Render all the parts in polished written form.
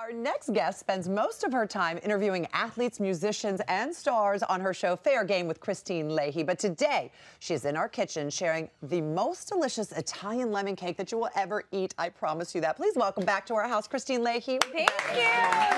Our next guest spends most of her time interviewing athletes, musicians, and stars on her show Fair Game with Kristine Leahy. But today, she's in our kitchen sharing the most delicious Italian lemon cake that you will ever eat. I promise you that. Please welcome back to our house, Kristine Leahy. Thank you.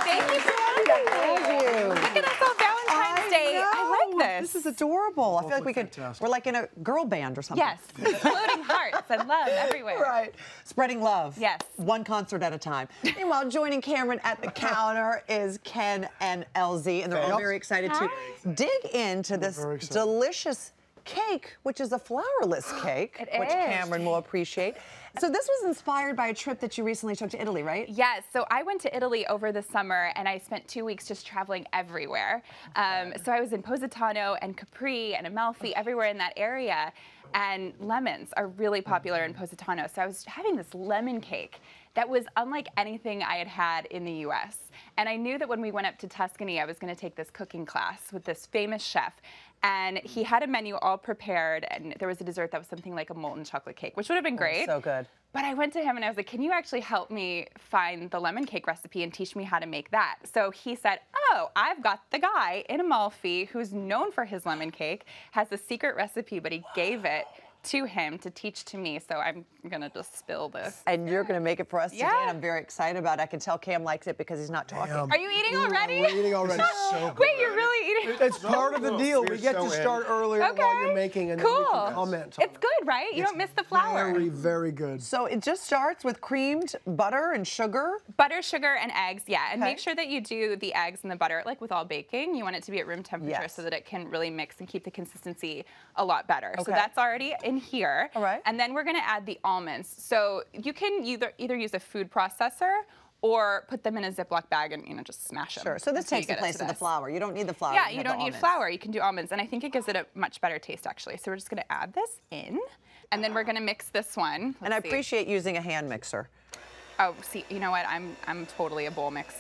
Thank you so much. Look at us on Valentine's Day. I like this. This is adorable. I feel like we're like in a girl band or something. Yes. Exploding hearts and love everywhere. Right. Spreading love. Yes. One concert at a time. Meanwhile, joining Cameron at the counter is Ken and LZ, and they're all very excited to dig into this delicious cake, which is a flourless cake, which Cameron will appreciate. So this was inspired by a trip that you recently took to Italy, right? Yes. So I went to Italy over the summer, and I spent 2 weeks just traveling everywhere. So I was in Positano and Capri and Amalfi, everywhere in that area. And lemons are really popular in Positano. So I was having this lemon cake that was unlike anything I had had in the US. And I knew that when we went up to Tuscany, I was going to take this cooking class with this famous chef. And he had a menu all prepared, and there was a dessert that was something like a molten chocolate cake, which would have been great. So good. But I went to him and I was like, can you actually help me find the lemon cake recipe and teach me how to make that? So he said, oh, I've got the guy in Amalfi who's known for his lemon cake, has a secret recipe, but he gave it to him to teach to me, so I'm gonna just spill this. And you're gonna make it for us today, and I'm very excited about it. I can tell Cam likes it because he's not talking. Are you eating already? We're eating already. So good. Wait, you're really eating? It's part of the deal. We get to start earlier while you're making, and then we can comment on it. It's good, right? You don't miss the flour. Very, very good. So it just starts with creamed butter and sugar? Butter, sugar, and eggs, yeah. And make sure that you do the eggs and the butter, like with all baking, you want it to be at room temperature so that it can really mix and keep the consistency a lot better. So that's already in here. All right. And then we're gonna add the almonds. So you can either use a food processor or put them in a Ziploc bag and just smash them. Sure. So this takes the place of the flour. You don't need the flour. Yeah, you don't need flour. You can do almonds, and I think it gives it a much better taste actually. So we're just gonna add this in, and then we're gonna mix this one. And I appreciate using a hand mixer. Oh, see, you know what? I'm totally a bowl mixer.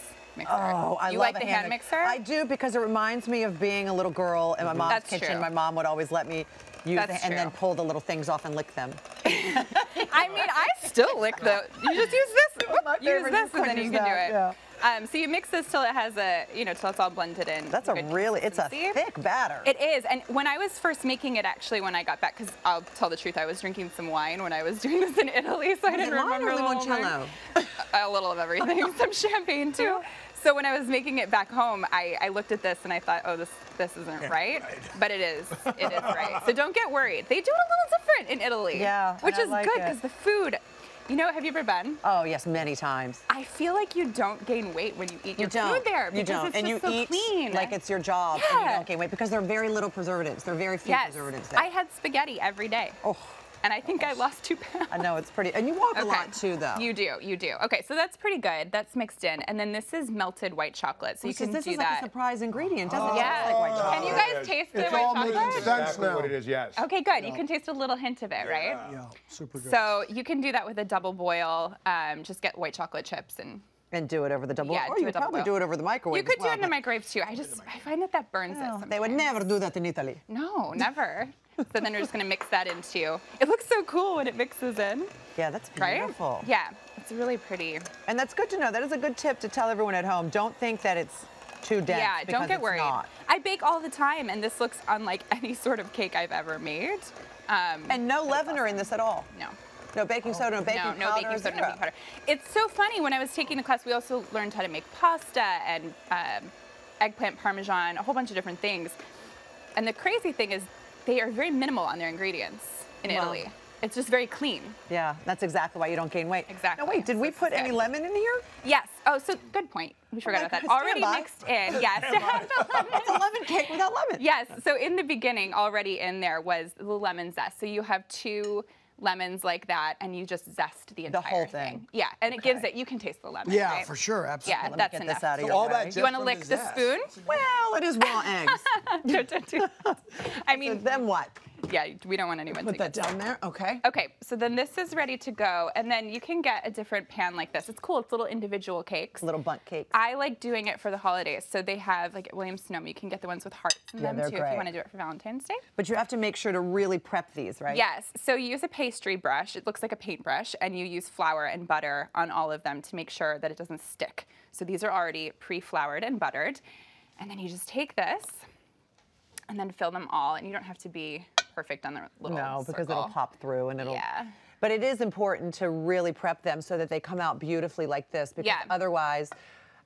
Oh, I you love like the hand mixer? I do, because it reminds me of being a little girl in my mom's kitchen. True. My mom would always let me use it and then pull the little things off and lick them. I mean, I still lick the. You just use this. Use this, and then you can do it. Yeah. So you mix this till it has till it's all blended in. That's it's a thick batter. It is, and when I was first making it, actually, when I got back, because I'll tell the truth, I was drinking some wine when I was doing this in Italy, so I didn't remember the whole thing. A little of everything, some champagne too. So when I was making it back home, I looked at this and I thought, oh, this isn't right. But it is. It is right. So don't get worried. They do it a little different in Italy. Yeah. Which is good because the food. You know, have you ever been? Oh, yes, many times. I feel like you don't gain weight when you eat your food there. You don't. It's and you so eat clean. like it's your job, and you don't gain weight because there are very little preservatives. There are very few preservatives there. I had spaghetti every day. Oh. And I think I lost 2 pounds. I know, it's pretty. And you walk a lot too, though. You do, you do. Okay, so that's pretty good. That's mixed in. And then this is melted white chocolate. So you can do that. This is like a surprise ingredient, doesn't it? Yeah. Like white chocolate. Can you guys taste the white chocolate? It's all making what it is, yes. Okay, good. You can taste a little hint of it, right? Yeah, super good. So you can do that with a double boil. Just get white chocolate chips and do it over the double boil. Or you probably do it over the microwave. You could do it in the microwave too. I find that burns it sometimes. They would never do that in Italy. No, never. So then we're just gonna mix that into. It looks so cool when it mixes in. Yeah, that's beautiful. Right? Yeah, it's really pretty. And that's good to know. That is a good tip to tell everyone at home. Don't think that it's too dense. Yeah, don't get worried. Not. I bake all the time, and this looks unlike any sort of cake I've ever made. And no leavener in this at all. No. No baking soda, no baking powder. No baking soda, no baking powder. It's so funny. When I was taking the class, we also learned how to make pasta and eggplant parmesan, a whole bunch of different things. And the crazy thing is, they are very minimal on their ingredients in Italy. It's just very clean. Yeah, that's exactly why you don't gain weight. Exactly. Now wait, did we put any lemon in here? Yes. Oh, so good point. We forgot about that. Already mixed in. Yes. It's a lemon cake without lemon. Yes. So in the beginning, already in there was the lemon zest. So you have 2 lemons like that, and you just zest the entire whole thing. Yeah, and it gives it. You can taste the lemon. Yeah, right? for sure, absolutely. Yeah, that's enough. This out of all that. You want to lick the spoon? Well, it is raw eggs. Don't do that. I mean, so then what? Yeah, we don't want anyone to put that down there. Okay. Okay, so then this is ready to go, and then you can get a different pan like this. It's cool. It's little individual cakes. Little bundt cakes. I like doing it for the holidays. So they have, like at Williams-Sonoma, you can get the ones with hearts in them too great. if you want to do it for Valentine's Day. But you have to make sure to really prep these, right? Yes. So you use a pastry brush. It looks like a paintbrush, and you use flour and butter on all of them to make sure that it doesn't stick. So these are already pre-floured and buttered. And then you just take this and then fill them all, and you don't have to be perfect on the little because circle. it'll pop through and it'll. Yeah. But it is important to really prep them so that they come out beautifully like this, because otherwise,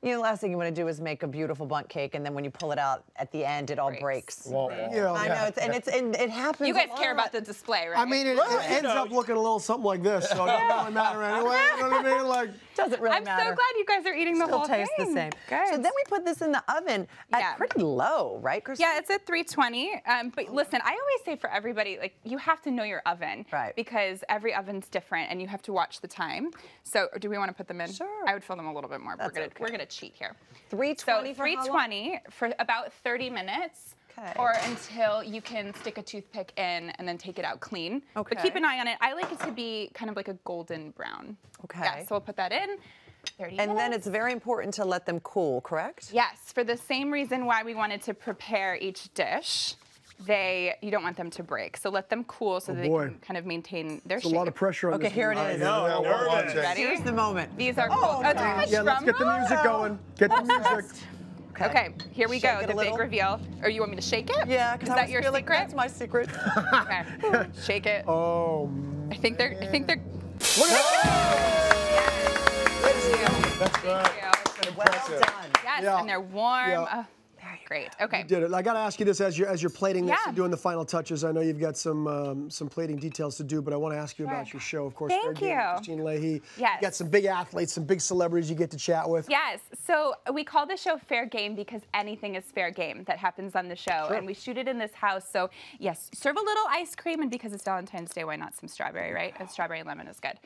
you know, the last thing you want to do is make a beautiful bundt cake, and then when you pull it out at the end, it all breaks. Well, I know, and it happens. You guys care about the display, right? I mean, it ends up looking a little something like this, so it doesn't really matter anyway. You know what I mean? Like, doesn't really matter. I'm so glad you guys are eating the whole thing. Still tastes the same. Good. So then we put this in the oven at pretty low, right, Kristine? Yeah, it's at 320. But listen, I always say for everybody, like, you have to know your oven, right? Because every oven's different, and you have to watch the time. So, do we want to put them in? Sure. I would fill them a little bit more. We're gonna cheat here. 320 so 320 for about 30 minutes. Okay. Or until you can stick a toothpick in and then take it out clean. Okay. But keep an eye on it. I like it to be kind of like a golden brown. Okay. Yeah, so we'll put that in. 30 minutes. And then it's very important to let them cool, correct? Yes, for the same reason why we wanted to prepare each dish. You don't want them to break. So let them cool so that they can kind of maintain their shape. There's a lot of pressure on this. Okay, here it is. No, ready? Here's the moment. These are cool. Oh, yeah, let's get the music going. Get the music. Okay, here we go, the big reveal. Or you want me to shake it? Yeah, is that your secret? That's my secret. Okay, shake it. Oh, I think they're. Look at that. That's great. Well done. Yes, Yeah. and they're warm. Yeah. Oh, great. Okay. You did it. I got to ask you this as you're plating this and Yeah. doing the final touches. I know you've got some plating details to do, but I want to ask you about your show. Of course, Thank Fair Game with you. Kristine Leahy. Yes. You got some big athletes, some big celebrities you get to chat with. Yes. So we call the show Fair Game because anything is fair game that happens on the show. Sure. And we shoot it in this house. So yes, serve a little ice cream, and because it's Valentine's Day, why not some strawberry, right? And strawberry and lemon is good.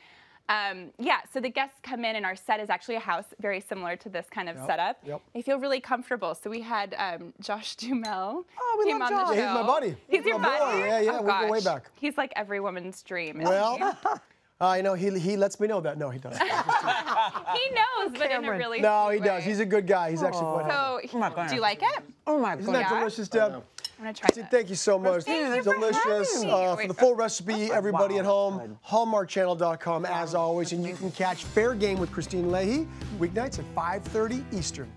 Yeah, so the guests come in, and our set is actually a house very similar to this kind of setup. Yep. They feel really comfortable. So we had Josh Duhamel we came love on the Josh. show. Yeah, he's my buddy. He's your my boy. buddy? Yeah, Oh, we go way gosh. back. He's like every woman's dream. isn't Well, he? you know, he lets me know that. No, he doesn't. He knows, but in a really No, sweet he does. way. He's a good guy. He's actually quite happy. So, do you like it? Oh my Isn't that Yeah. delicious, Deb? I'm gonna try Kristine, that. thank you so much. Thank you for Delicious. having me. For Wait, the full recipe, everybody at home, hallmarkchannel.com as always, and you can catch Fair Game with Kristine Leahy weeknights at 5:30 Eastern.